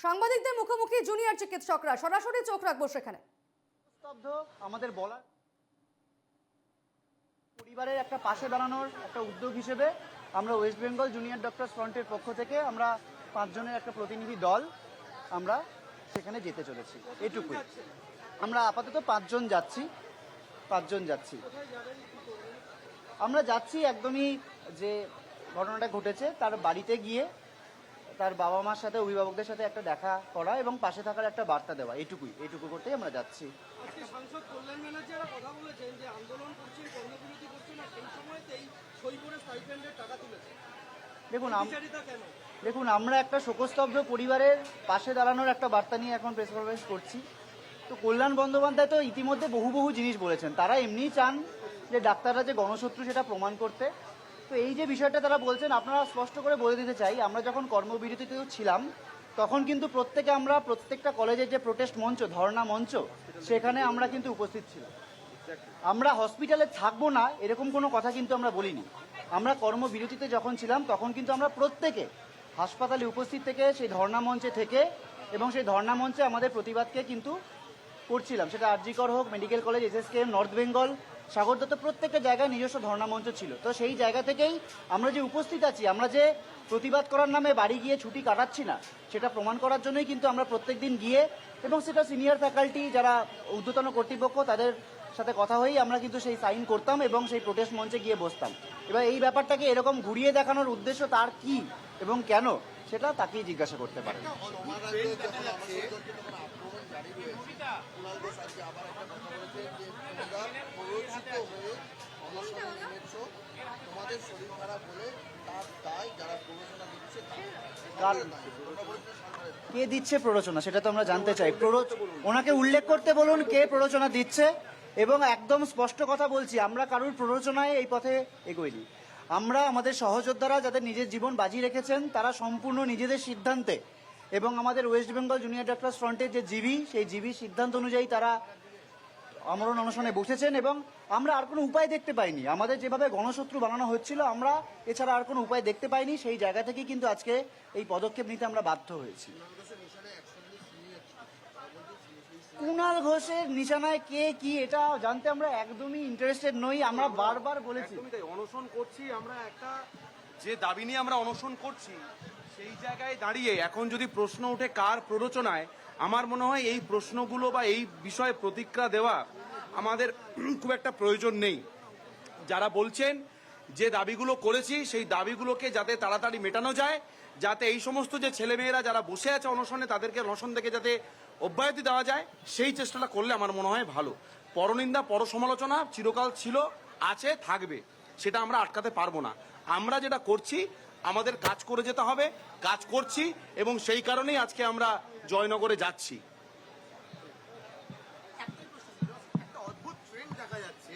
সাংবাদিকদের মুখোমুখি জুনিয়র চিকিৎসকরা, সরাসরি চোখ রাখবো সেখানে। স্তব্ধ আমাদের বলার পরিবারের একটা পাশে দাঁড়ানোর একটা উদ্যোগ হিসেবে আমরা ওয়েস্ট বেঙ্গল জুনিয়র ডক্টরস ফ্রন্টের পক্ষ থেকে আমরা 5 জনের একটা প্রতিনিধি দল আমরা সেখানে যেতে চলেছি। এটুকুই। আমরা আপাতত 5 জন যাচ্ছি। আমরা যাচ্ছি একদমই যে ঘটনাটা ঘটেছে তার বাড়িতে গিয়ে তার বাবা মার সাথে, অভিভাবকদের সাথে একটা দেখা করা এবং পাশে থাকার একটা বার্তা দেওয়া। এইটুকু করতেই আমরা যাচ্ছি। আজকে সাংসদ কল্যাণ ব্যানার্জিরা কথা বলেছেন যে আন্দোলন করছেন, কর্মবিরতি করছেন, আর সেই সময়তেই সই করে স্টাইপেন্ডের টাকা তুলেছেন। দেখুন আমরা একটা শোকস্তব্ধ পরিবারের পাশে দাঁড়ানোর একটা বার্তা নিয়ে এখন প্রেস কনফারেন্স করছি। তো কল্যাণ বন্দ্যোপাধ্যায় তো ইতিমধ্যে বহু জিনিস বলেছেন। তারা এমনিই চান যে ডাক্তাররা যে গণশত্রু সেটা প্রমাণ করতে। তো এই যে বিষয়টা তারা বলছেন, আপনারা স্পষ্ট করে বলে দিতে চাই, আমরা যখন কর্মবিরতিতেও ছিলাম তখন কিন্তু প্রত্যেকটা কলেজের যে প্রোটেস্ট মঞ্চ, ধর্ণা মঞ্চ, সেখানে আমরা কিন্তু উপস্থিত ছিলাম। আমরা হসপিটালে থাকবো না এরকম কোনো কথা কিন্তু আমরা বলিনি। আমরা কর্মবিরতিতে যখন ছিলাম তখন কিন্তু আমরা প্রত্যেকে হাসপাতালে উপস্থিত থেকে সেই ধর্ণা মঞ্চে থেকে এবং সেই ধর্ণা মঞ্চে আমাদের প্রতিবাদকে কিন্তু করছিলাম। সেটা আরজিকর হোক, medical college, SSKM, north Bengal, Sagar Dutta, প্রত্যেকটা জায়গায় নিজস্ব ধর্ণা মঞ্চ ছিল। তো সেই জায়গা থেকেই আমরা যে উপস্থিত আছি, আমরা যে প্রতিবাদ করার নামে বাড়ি গিয়ে ছুটি কাটাচ্ছি না, সেটা প্রমাণ করার জন্যই কিন্তু আমরা প্রত্যেকদিন গিয়ে, এবং সেটা সিনিয়র ফ্যাকাল্টি যারা ঊর্ধ্বতন কর্তৃপক্ষ তাদের সাথে কথা হয়েই আমরা কিন্তু সেই সাইন করতাম এবং সেই প্রোটেস্ট মঞ্চে গিয়ে বসতাম। এবার এই ব্যাপারটাকে এরকম ঘুরিয়ে দেখানোর উদ্দেশ্য তার কি এবং কেন, সেটা তাকেই জিজ্ঞাসা করতে পারে। কে দিচ্ছে প্ররোচনা সেটা তো আমরা জানতে চাই। ওনাকে উল্লেখ করতে বলুন কে প্ররোচনা দিচ্ছে, এবং একদম স্পষ্ট কথা বলছি, আমরা কারুর প্ররোচনায় এই পথে এগোইনি। আমরা আমাদের সহযোদ্ধারা যাদের নিজের জীবন বাজি রেখেছেন তারা সম্পূর্ণ নিজেদের সিদ্ধান্তে, এবং আমাদের ওয়েস্ট বেঙ্গল জুনিয়র ডক্টরস ফ্রন্টের যে জিবি, সেই জিবির সিদ্ধান্ত অনুযায়ী তারা আমরণ অনশনে বসেছেন, এবং আমরা আর কোনো উপায় দেখতে পাইনি। আমাদের যেভাবে গণশত্রু বানানো হচ্ছিল, আমরা এছাড়া আর কোনো উপায় দেখতে পাইনি। সেই জায়গা থেকেই কিন্তু আজকে এই পদক্ষেপ নিতে আমরা বাধ্য হয়েছি। কুণাল ঘোষের নিশানায় কে কি এটা জানতে আমরা একদমই ইন্টারেস্টেড নই। আমরা বারবার বলেছি অনশন করছি, আমরা একটা যে দাবি নিয়ে আমরা অনশন করছি সেই জায়গায় দাঁড়িয়ে এখন যদি প্রশ্ন ওঠে কার প্ররোচনায়, আমার মনে হয় এই প্রশ্নগুলো বা এই বিষয়ে প্রতিক্রিয়া দেওয়া আমাদের খুব একটা প্রয়োজন নেই। যারা বলছেন যে দাবিগুলো করেছি সেই দাবিগুলোকে যাতে তাড়াতাড়ি মেটানো যায়, যাতে এই সমস্ত যে ছেলেমেয়েরা যারা বসে আছে অনশনে তাদেরকে অনশন থেকে যাতে অব্যাহতি দেওয়া যায়, সেই চেষ্টাটা করলে আমার মনে হয় ভালো। পরনিন্দা, পরসমালোচনা চিরকাল ছিল, আছে, থাকবে, সেটা আমরা আটকাতে পারবো না। আমরা যেটা করছি আমাদের কাজ করে যেতে হবে, কাজ করছি, এবং সেই কারণেই আজকে আমরা জয়নগরে যাচ্ছি। একটা অদ্ভুত ট্রেন্ড দেখা যাচ্ছে